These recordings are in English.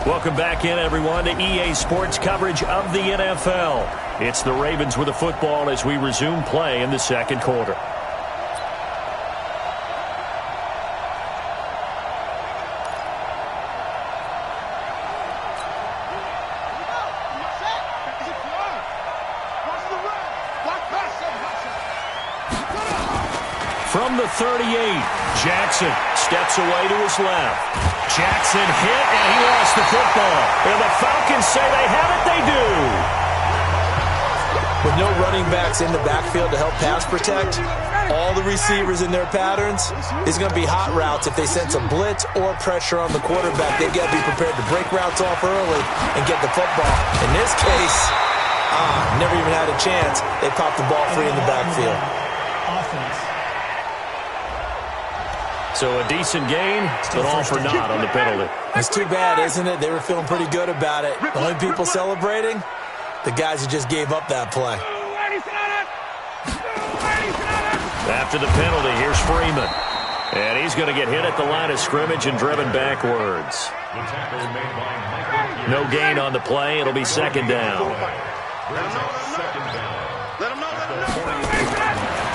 Welcome back in, everyone, to EA Sports coverage of the NFL. It's the Ravens with the football as we resume play in the second quarter. From the 38, Jackson steps away to his left. Jackson hit, and he lost the football. And the Falcons say they have it, they do. With no running backs in the backfield to help pass protect, all the receivers in their patterns, it's going to be hot routes. If they sense a blitz or pressure on the quarterback, they've got to be prepared to break routes off early and get the football. In this case, never even had a chance. They popped the ball free in the backfield. So a decent gain, but all for naught on the penalty. It's too bad, isn't it? They were feeling pretty good about it. The only people celebrating, the guys who just gave up that play. After the penalty, here's Freeman. And he's going to get hit at the line of scrimmage and driven backwards. No gain on the play. It'll be second down.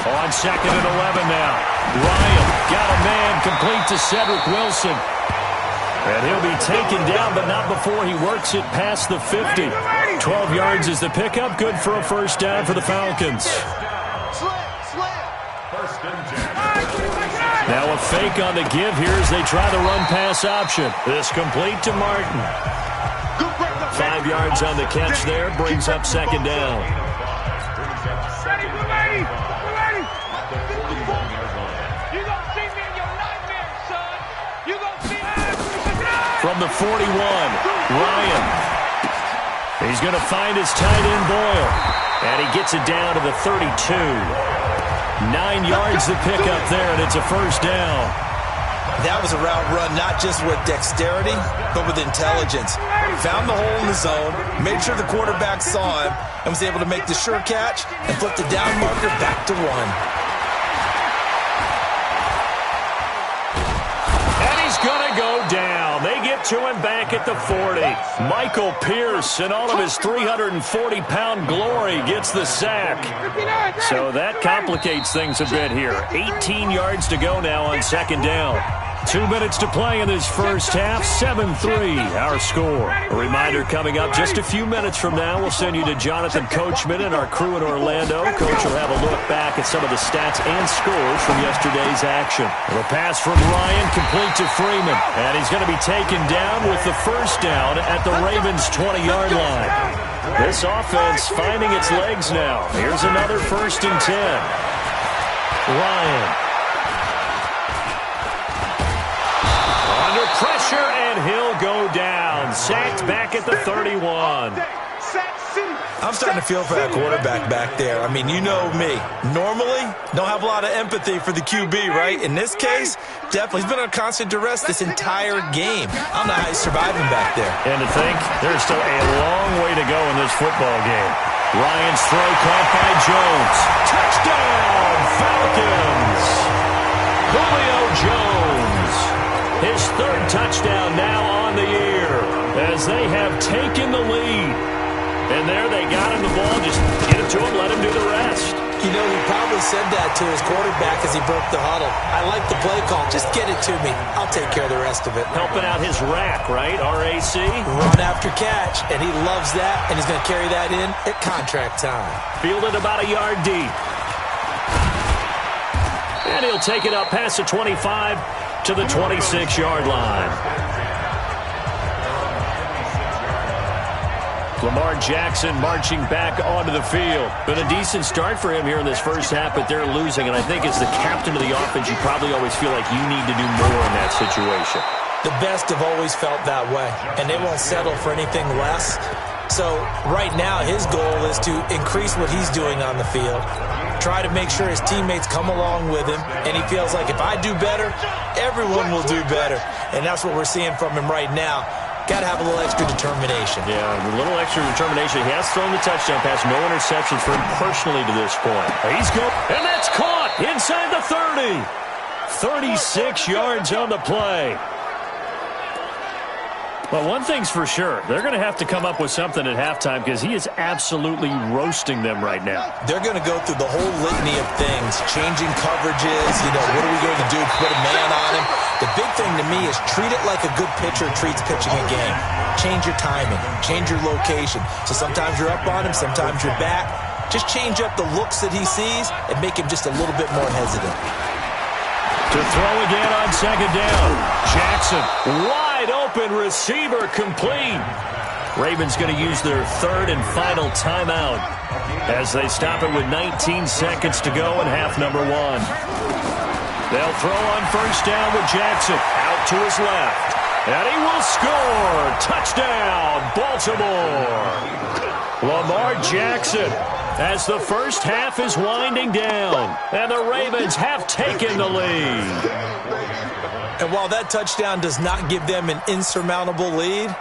On second and 11 now. Ryan got a man complete to Cedric Wilson. And he'll be taken down, but not before he works it past the 50. 12 yards is the pickup. Good for a first down for the Falcons. Now a fake on the give here as they try the run-pass option. This complete to Martin. 5 yards on the catch there. Brings up second down. From the 41, Ryan. He's going to find his tight end, Boyle. And he gets it down to the 32. 9 yards to pick up there, and it's a first down. That was a route run, not just with dexterity, but with intelligence. Found the hole in the zone, made sure the quarterback saw him, and was able to make the sure catch and flip the down marker back to 1. Gonna go down. They get to him back at the 40. Michael Pierce, in all of his 340-pound glory, gets the sack. So that complicates things a bit here. 18 yards to go now on second down. 2 minutes to play in this first half. 7-3, our score. A reminder coming up just a few minutes from now. We'll send you to Jonathan Coachman and our crew in Orlando. Coach will have a look back at some of the stats and scores from yesterday's action. The pass from Ryan complete to Freeman. And he's going to be taken down with the first down at the Ravens' 20-yard line. This offense finding its legs now. Here's another 1st and 10. Ryan. Pressure, and he'll go down. Sacked back at the 31. I'm starting to feel for that quarterback back there. I mean, you know me. Normally, don't have a lot of empathy for the QB, right? In this case, definitely. He's been on constant duress this entire game. I don't know how he's surviving back there. And to think, there's still a long way to go in this football game. Ryan's throw caught by Jones. Touchdown, Falcons! Julio Jones. His 3rd touchdown now on the year as they have taken the lead. And there they got him the ball. Just get it to him, let him do the rest. You know, he probably said that to his quarterback as he broke the huddle. I like the play call. Just get it to me. I'll take care of the rest of it. Helping out his rack, right? RAC? Run after catch, and he loves that, and he's going to carry that in at contract time. Fielded about a yard deep. And he'll take it up past the 25 to the 26-yard line. Lamar Jackson marching back onto the field. Been a decent start for him here in this first half, but they're losing. And I think as the captain of the offense, you probably always feel like you need to do more in that situation. The best have always felt that way, and they won't settle for anything less. So right now, his goal is to increase what he's doing on the field, try to make sure his teammates come along with him, and he feels like if I do better, everyone will do better. And that's what we're seeing from him right now. Got to have a little extra determination. Yeah, a little extra determination. He has thrown the touchdown pass. No interceptions for him personally to this point. He's going, and that's caught inside the 30. 36 yards on the play. Well, one thing's for sure. They're going to have to come up with something at halftime because he is absolutely roasting them right now. They're going to go through the whole litany of things, changing coverages, what are we going to do? Put a man on him. The big thing to me is treat it like a good pitcher treats pitching a game. Change your timing, change your location. So sometimes you're up on him, sometimes you're back. Just change up the looks that he sees and make him just a little bit more hesitant. To throw again on second down. Jackson, wide open receiver, complete. Ravens going to use their third and final timeout as they stop it with 19 seconds to go in half number one. They'll throw on first down with Jackson out to his left. And he will score. Touchdown, Baltimore. Lamar Jackson, as the first half is winding down, and the Ravens have taken the lead. And while that touchdown does not give them an insurmountable lead,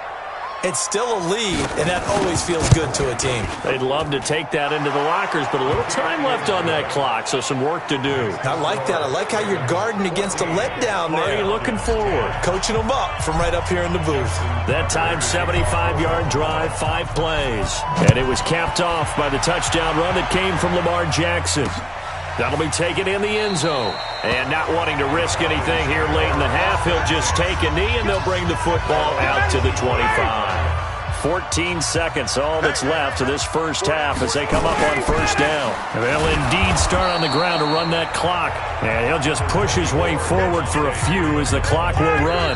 it's still a lead, and that always feels good to a team. They'd love to take that into the lockers, but a little time left on that clock, so some work to do. I like that. I like how you're guarding against a letdown there. Are you looking forward? Coaching them up from right up here in the booth. That time, 75-yard drive, 5 plays. And it was capped off by the touchdown run that came from Lamar Jackson. That'll be taken in the end zone. And not wanting to risk anything here late in the half, he'll just take a knee, and they'll bring the football out to the 25. 14 seconds, all that's left of this first half as they come up on first down. And they'll indeed start on the ground to run that clock. And he'll just push his way forward for a few as the clock will run.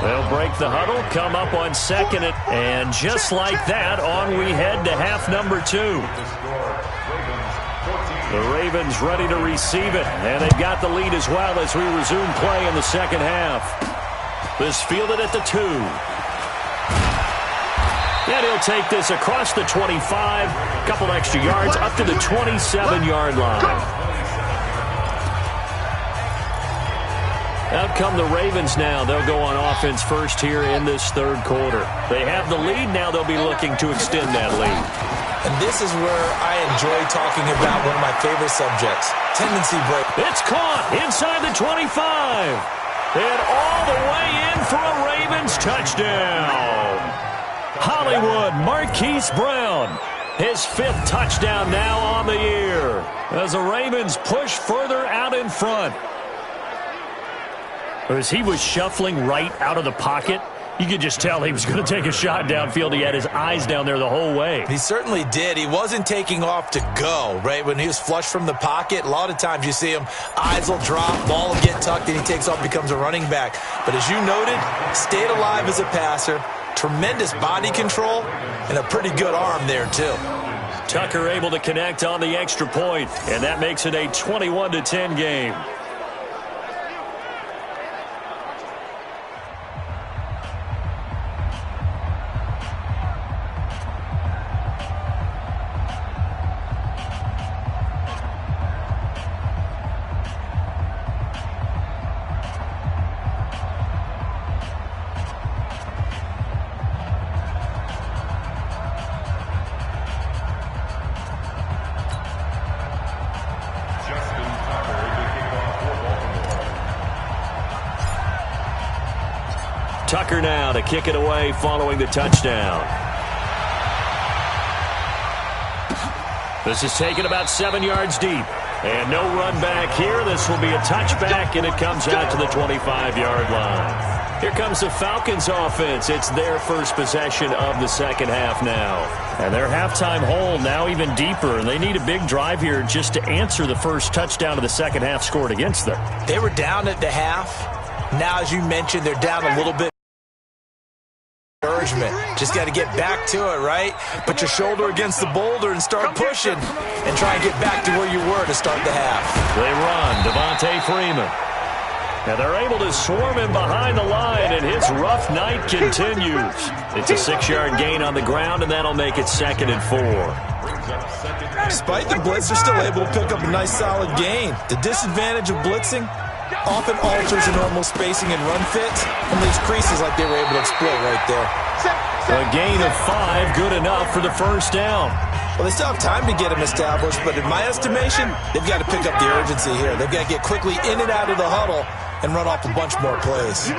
They'll break the huddle, come up on second, and just like that, on we head to half number 2. The Ravens ready to receive it, and they've got the lead as well as we resume play in the second half. This fielded at the 2. And he'll take this across the 25, a couple extra yards, up to the 27-yard line. Out come the Ravens now. They'll go on offense first here in this third quarter. They have the lead. Now they'll be looking to extend that lead. And this is where I enjoy talking about one of my favorite subjects, tendency break. It's caught inside the 25. And all the way in for a Ravens touchdown. Hollywood Marquise Brown, his 5th touchdown now on the year as the Ravens push further out in front. As he was shuffling right out of the pocket, you could just tell he was going to take a shot downfield. He had his eyes down there the whole way. He certainly did. He wasn't taking off to go, right? When he was flushed from the pocket, a lot of times you see him, eyes will drop, ball will get tucked, and he takes off, becomes a running back. But as you noted, stayed alive as a passer, tremendous body control, and a pretty good arm there, too. Tucker able to connect on the extra point, and that makes it a 21-10 game. Tucker now to kick it away following the touchdown. This is taken about 7 yards deep. And no run back here. This will be a touchback, and it comes out to the 25-yard line. Here comes the Falcons offense. It's their first possession of the second half now. And their halftime hole now even deeper, and they need a big drive here just to answer the first touchdown of the second half scored against them. They were down at the half. Now, as you mentioned, they're down a little bit. Encouragement. Just got to get back to it, right? Put your shoulder against the boulder and start pushing and try and get back to where you were to start the half. They run. Devontae Freeman. And they're able to swarm him behind the line, and his rough night continues. It's a 6-yard gain on the ground, and that'll make it 2nd and 4. Despite the blitz, they're still able to pick up a nice solid gain. The disadvantage of blitzing often alters the normal spacing and run fits and leaves creases like they were able to exploit right there. A gain of 5, good enough for the first down. Well, they still have time to get them established, but in my estimation, they've got to pick up the urgency here. They've got to get quickly in and out of the huddle and run off a bunch more plays.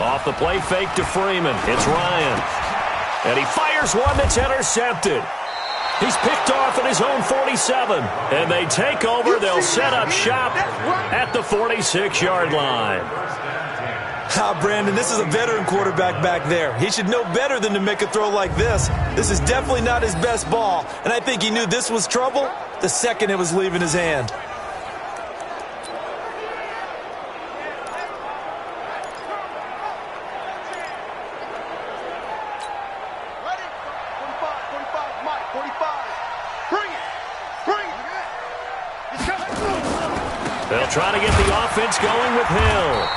Off the play fake to Freeman. It's Ryan. And he fires one that's intercepted. He's picked off at his own 47. And they take over. They'll set up shop at the 46-yard line. Brandon, this is a veteran quarterback back there. He should know better than to make a throw like this. This is definitely not his best ball. And I think he knew this was trouble the second it was leaving his hand. They'll try to get the offense going with Hill.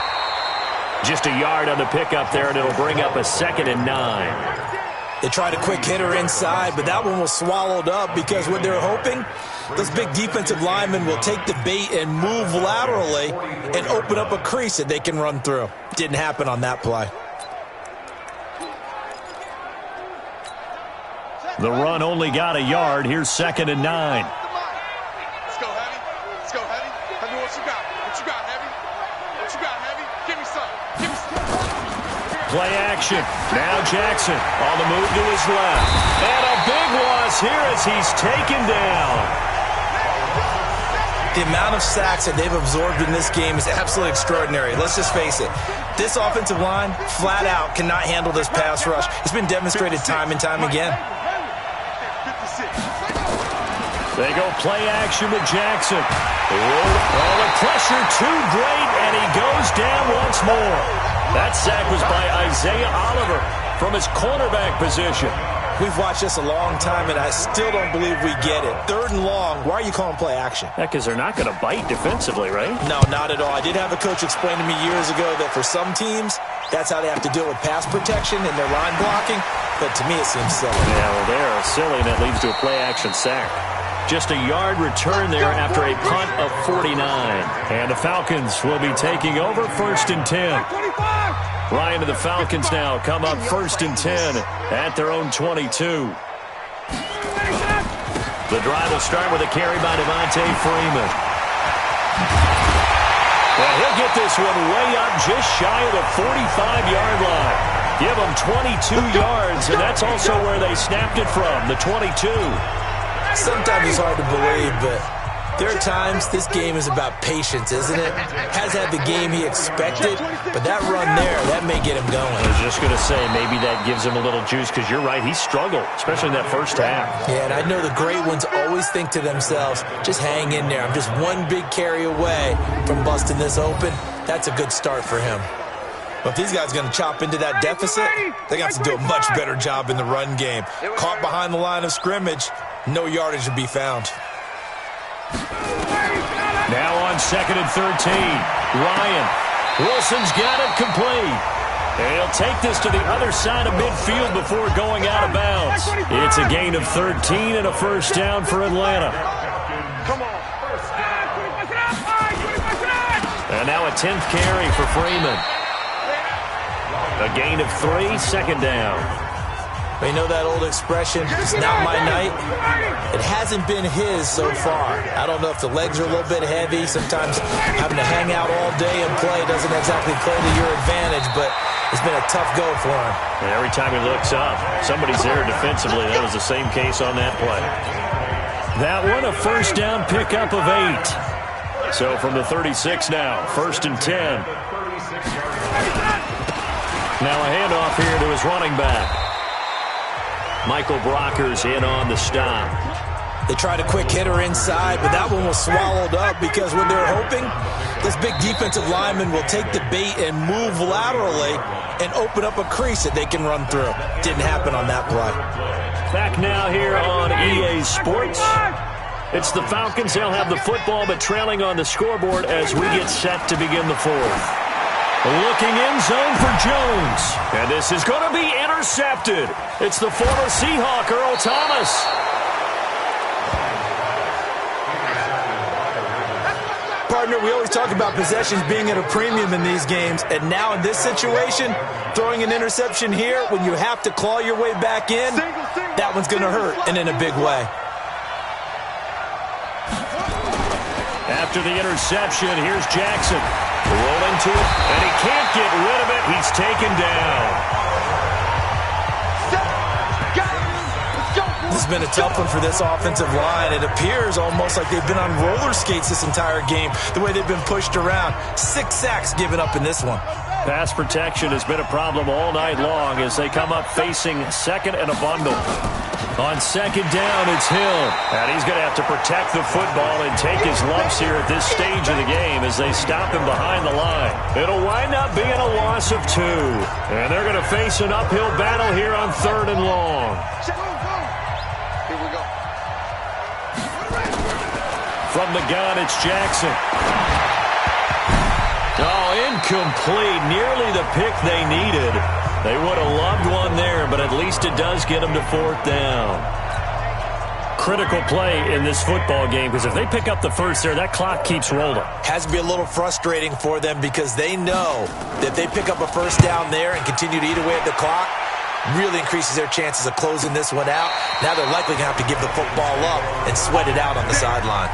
Just a yard on the pickup there, and it'll bring up a 2nd and 9. They tried a quick hitter inside, but that one was swallowed up because what they're hoping, those big defensive linemen will take the bait and move laterally and open up a crease that they can run through. Didn't happen on that play. The run only got a yard. Here's 2nd and 9. Let's go, Heavy. Let's go, Heavy. Heavy, what you got? What you got, Heavy? What you got, Heavy? Give me some. Give me some. Play action. Now Jackson on the move to his left. And a big loss here as he's taken down. The amount of sacks that they've absorbed in this game is absolutely extraordinary. Let's just face it. This offensive line, flat out, cannot handle this pass rush. It's been demonstrated time and time again. They go play action with Jackson. Oh, the pressure too great, and he goes down once more. That sack was by Isaiah Oliver from his cornerback position. We've watched this a long time, and I still don't believe we get it. 3rd and long, why are you calling play action? Yeah, because they're not going to bite defensively, right? No, not at all. I did have a coach explain to me years ago that for some teams, that's how they have to deal with pass protection and their line blocking. But to me, it seems silly. Yeah, well, they're silly, and that leads to a play action sack. Just a yard return there after a punt of 49. And the Falcons will be taking over 1st and 10. Ryan to the Falcons now come up 1st and 10 at their own 22. The drive will start with a carry by Devontae Freeman. Well, he'll get this one way up just shy of the 45-yard line. Give him 22 yards, and that's also where they snapped it from, the 22. Sometimes it's hard to believe, but there are times this game is about patience, isn't it? Has had the game he expected, but that run there, that may get him going. I was just going to say, maybe that gives him a little juice, because you're right, he struggled, especially in that first half. Yeah, and I know the great ones always think to themselves, just hang in there. I'm just one big carry away from busting this open. That's a good start for him. But if these guys are going to chop into that deficit, they got to do a much better job in the run game. Caught behind the line of scrimmage, no yardage to be found. Now on 2nd and 13, Ryan. Wilson's got it complete. And he'll take this to the other side of midfield before going out of bounds. It's a gain of 13 and a 1st down for Atlanta. And now a 10th carry for Freeman. A gain of 3, 2nd down. You know that old expression, it's not my night? It hasn't been his so far. I don't know if the legs are a little bit heavy. Sometimes having to hang out all day and play doesn't exactly play to your advantage, but it's been a tough go for him. And every time he looks up, somebody's there defensively. That was the same case on that play. That one, a 1st down pickup of 8. So from the 36 now, 1st and 10. Now a handoff here to his running back. Michael Brocker's in on the stop. They tried a quick hitter inside, but that one was swallowed up because what they're hoping, this big defensive lineman will take the bait and move laterally and open up a crease that they can run through. Didn't happen on that play. Back now here on EA Sports. It's the Falcons. They'll have the football, but trailing on the scoreboard as we get set to begin the 4th. Looking in zone for Jones. And this is going to be intercepted. It's the former Seahawk, Earl Thomas. Partner, we always talk about possessions being at a premium in these games. And now in this situation, throwing an interception here when you have to claw your way back in, that one's going to hurt, and in a big way. after the interception. Here's Jackson. Rolling to it, and he can't get rid of it. He's taken down. This has been a tough one for this offensive line. It appears almost like they've been on roller skates this entire game, the way they've been pushed around. 6 sacks given up in this one. Pass protection has been a problem all night long as they come up facing second and a bundle. On second down, it's Hill. And he's going to have to protect the football and take his lumps here at this stage of the game as they stop him behind the line. It'll wind up being a loss of 2. And they're going to face an uphill battle here on 3rd and long. Here we go. From the gun, it's Jackson. Oh, incomplete. Nearly the pick they needed. They would have loved one there, but at least it does get them to 4th down. Critical play in this football game because if they pick up the first there, that clock keeps rolling. Has to be a little frustrating for them because they know that if they pick up a first down there and continue to eat away at the clock, really increases their chances of closing this one out. Now they're likely going to have to give the football up and sweat it out on the sideline.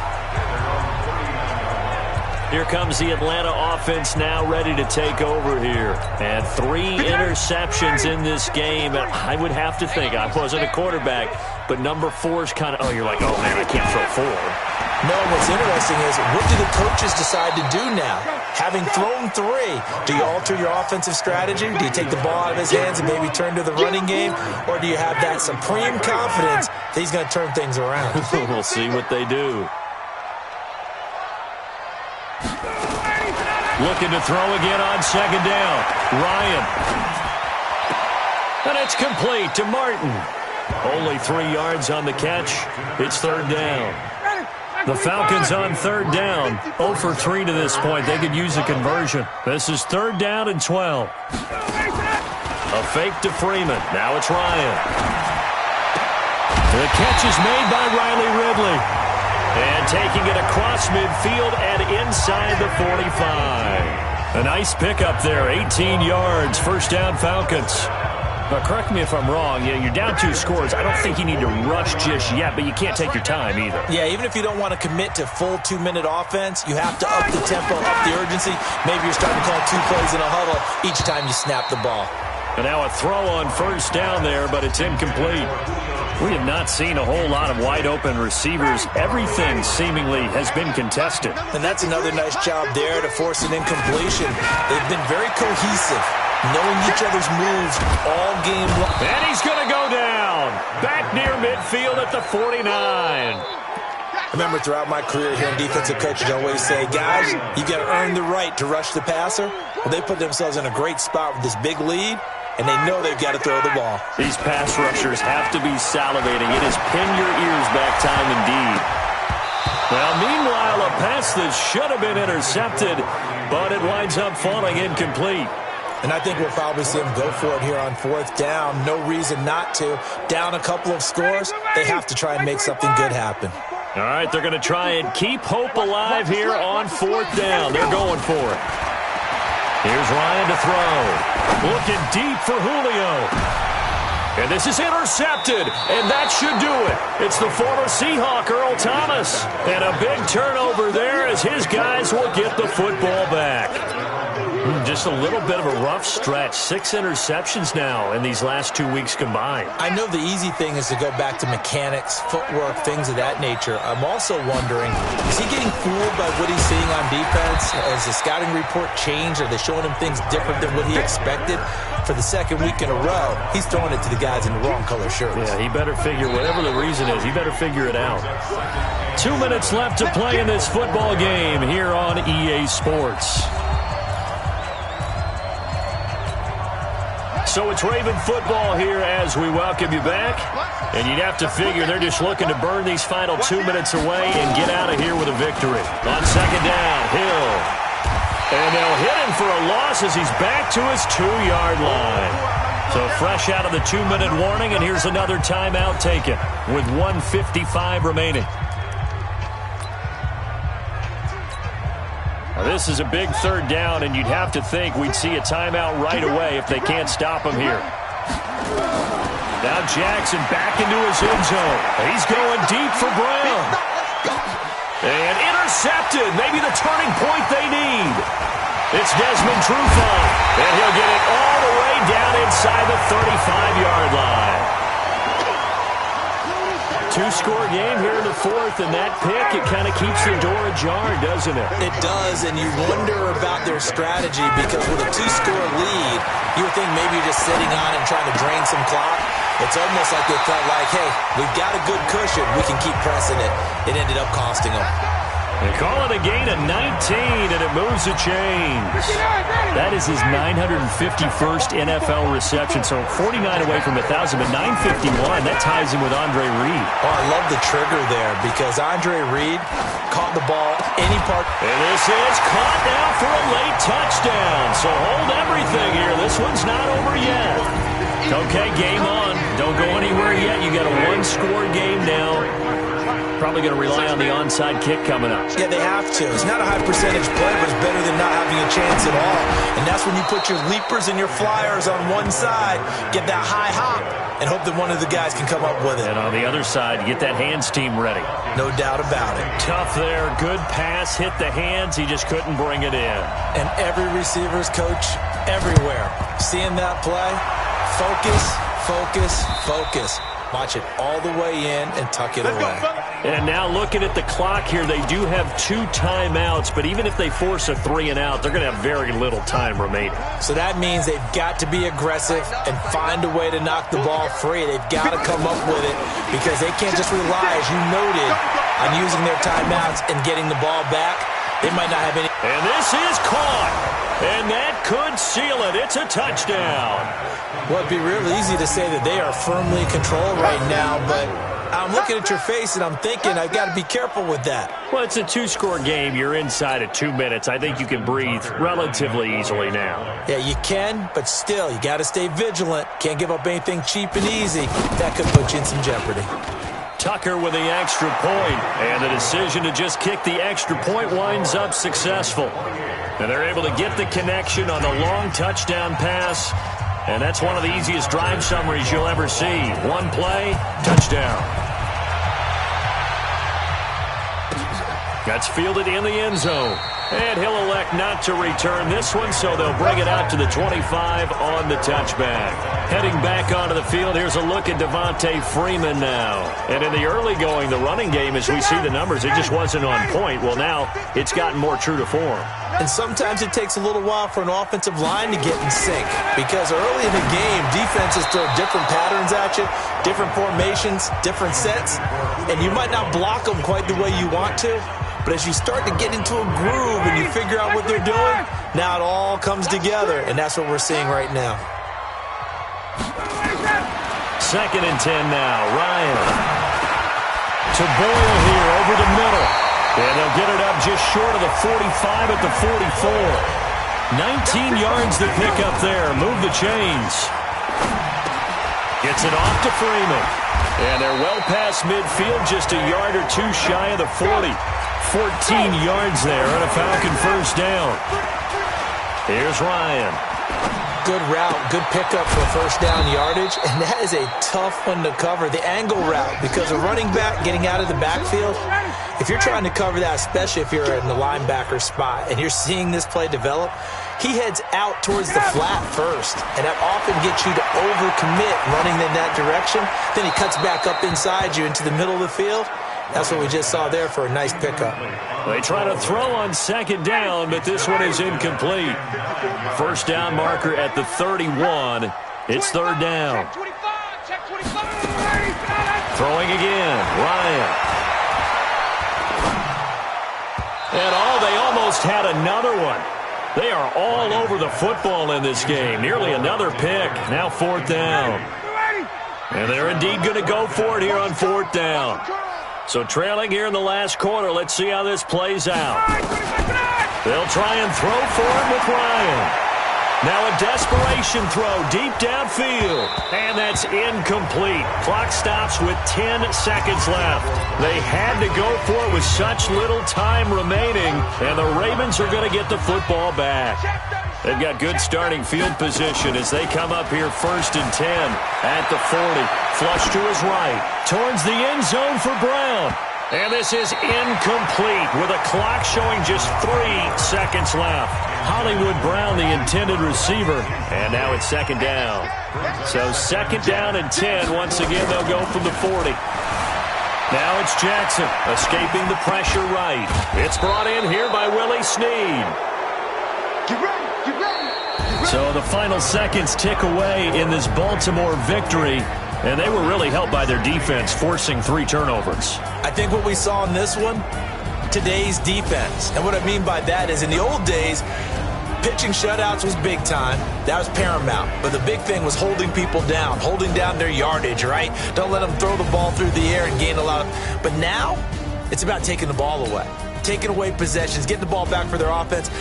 Here comes the Atlanta offense now ready to take over here. And 3 interceptions in this game. I would have to think, I wasn't a quarterback, but number 4 is kind of, you're like, oh, man, I can't throw 4. No, what's interesting is what do the coaches decide to do now? Having thrown 3, do you alter your offensive strategy? Do you take the ball out of his hands and maybe turn to the running game? Or do you have that supreme confidence that he's going to turn things around? We'll see what they do. Looking to throw again on second down. Ryan. And it's complete to Martin. Only 3 yards on the catch. It's 3rd down. The Falcons on 3rd down. 0 for 3 to this point. They could use a conversion. This is 3rd down and 12. A fake to Freeman. Now it's Ryan. The catch is made by Riley Ridley. And taking it across midfield and inside the 45. A nice pickup there, 18 yards, 1st down Falcons. Now, correct me if I'm wrong, you're down 2 scores. I don't think you need to rush just yet, but you can't take your time either. Yeah, even if you don't want to commit to full 2-minute offense, you have to up the tempo, up the urgency. Maybe you're starting to call 2 plays in a huddle each time you snap the ball. And now a throw on 1st down there, but it's incomplete. We have not seen a whole lot of wide-open receivers. Everything seemingly has been contested. And that's another nice job there to force an incompletion. They've been very cohesive, knowing each other's moves all game long. And he's going to go down. Back near midfield at the 49. I remember throughout my career hearing defensive coaches always say, guys, you got to earn the right to rush the passer. Well, they put themselves in a great spot with this big lead, and they know they've got to throw the ball. These pass rushers have to be salivating. It is pin your ears back time indeed. Well, meanwhile, a pass that should have been intercepted, but it winds up falling incomplete. And I think we'll probably see them go for it here on 4th down. No reason not to. Down a couple of scores, they have to try and make something good happen. All right, they're going to try and keep hope alive here on 4th down. They're going for it. Here's Ryan to throw. Looking deep for Julio. And this is intercepted, and that should do it. It's the former Seahawk, Earl Thomas. And a big turnover there as his guys will get the football back. Just a little bit of a rough stretch. 6 interceptions now in these last 2 weeks combined. I know the easy thing is to go back to mechanics, footwork, things of that nature. I'm also wondering, is he getting fooled by what he's seeing on defense? Has the scouting report changed? Are they showing him things different than what he expected? For the 2nd week in a row, he's throwing it to the guys in the wrong color shirts. Yeah, he better figure, whatever the reason is, he better figure it out. 2 minutes left to play in this football game here on EA Sports. So it's Raven football here as we welcome you back. And you'd have to figure they're just looking to burn these final 2 minutes away and get out of here with a victory. On second down, Hill. And they'll hit him for a loss as he's back to his 2-yard line. So fresh out of the 2-minute warning, and here's another timeout taken with 1:55 remaining. Now, this is a big 3rd down, and you'd have to think we'd see a timeout right away if they can't stop him here. Now Jackson back into his end zone. He's going deep for Brown. And intercepted. Maybe the turning point they need. It's Desmond Trufant. And he'll get it all the way down inside the 35-yard line. Two-score game here in the fourth, and that pick, it kind of keeps the door ajar, doesn't it? It does, and you wonder about their strategy because with a two-score lead, you would think maybe you're just sitting on and trying to drain some clock. It's almost like they felt like, hey, we've got a good cushion. We can keep pressing it. It ended up costing them. They call it a gain of 19, and it moves the chains. That is his 951st NFL reception, so 49 away from 1,000, but 951. That ties him with Andre Reed. Oh, I love the trigger there because Andre Reed caught the ball any part. And this is caught now for a late touchdown. So hold everything here. This one's not over yet. Okay, game on. Don't go anywhere yet. You got a one-score game now. Probably going to rely on the onside kick coming up. Yeah, they have to. It's not a high percentage play, but it's better than not having a chance at all. And that's when you put your leapers and your flyers on one side, get that high hop, and hope that one of the guys can come up with it. And on the other side, get that hands team ready. No doubt about it. Tough there. Good pass. Hit the hands. He just couldn't bring it in. And every receiver's coach everywhere. Seeing that play, focus, focus, focus. Watch it all the way in and tuck it away. And now looking at the clock here, they do have 2 timeouts, but even if they force a 3-and-out, they're going to have very little time remaining. So that means they've got to be aggressive and find a way to knock the ball free. They've got to come up with it because they can't just rely, as you noted, on using their timeouts and getting the ball back. They might not have any. And this is caught. And that could seal it. It's a touchdown. Well, it'd be real easy to say that they are firmly in control right now, but I'm looking at your face and I'm thinking I've got to be careful with that. Well, it's a 2-score game. You're inside of 2 minutes. I think you can breathe relatively easily now. Yeah, you can, but still, you got to stay vigilant. Can't give up anything cheap and easy. That could put you in some jeopardy. Tucker with the extra point, and the decision to just kick the extra point winds up successful. And they're able to get the connection on the long touchdown pass, and that's one of the easiest drive summaries you'll ever see. One play, touchdown. That's fielded in the end zone. And he'll elect not to return this one, so they'll bring it out to the 25 on the touchback. Heading back onto the field, here's a look at Devontae Freeman now. And in the early going, the running game, as we see the numbers, it just wasn't on point. Well, now it's gotten more true to form. And sometimes it takes a little while for an offensive line to get in sync because early in the game, defenses throw different patterns at you, different formations, different sets, and you might not block them quite the way you want to. But as you start to get into a groove and you figure out what they're doing, now it all comes together, and that's what we're seeing right now. 2nd and 10 now. Ryan to Boyle here over the middle. And they'll get it up just short of the 45 at the 44. 19 yards to pick up there. Move the chains. Gets it off to Freeman. And they're well past midfield, just a yard or two shy of the 40. 14 yards there on a Falcon first down. Here's Ryan. Good route, good pickup for first down yardage, and that is a tough one to cover, the angle route, because a running back getting out of the backfield, if you're trying to cover that, especially if you're in the linebacker spot and you're seeing this play develop, he heads out towards the flat first, and that often gets you to overcommit running in that direction. Then he cuts back up inside you into the middle of the field. That's what we just saw there for a nice pickup. They try to throw on 2nd down, but this one is incomplete. First down marker at the 31. It's 3rd down. Throwing again, Ryan. And they almost had another one. They are all over the football in this game. Nearly another pick. Now 4th down. And they're indeed going to go for it here on 4th down. So trailing here in the last quarter, let's see how this plays out. They'll try and throw for it with Ryan. Now a desperation throw deep downfield. And that's incomplete. Clock stops with 10 seconds left. They had to go for it with such little time remaining. And the Ravens are going to get the football back. They've got good starting field position as they come up here 1st and 10 at the 40. Flush to his right. Towards the end zone for Brown. And this is incomplete with a clock showing just 3 seconds left. Hollywood Brown, the intended receiver. And now it's second down. So second down and 10. Once again, they'll go from the 40. Now it's Jackson escaping the pressure right. It's brought in here by Willie Snead. Get ready, get ready, get ready. So the final seconds tick away in this Baltimore victory. And they were really helped by their defense, forcing 3 turnovers. I think what we saw in this one, today's defense. And what I mean by that is in the old days, pitching shutouts was big time. That was paramount. But the big thing was holding people down, holding down their yardage, right? Don't let them throw the ball through the air and gain a lot of... But now, it's about taking the ball away, taking away possessions, getting the ball back for their offense.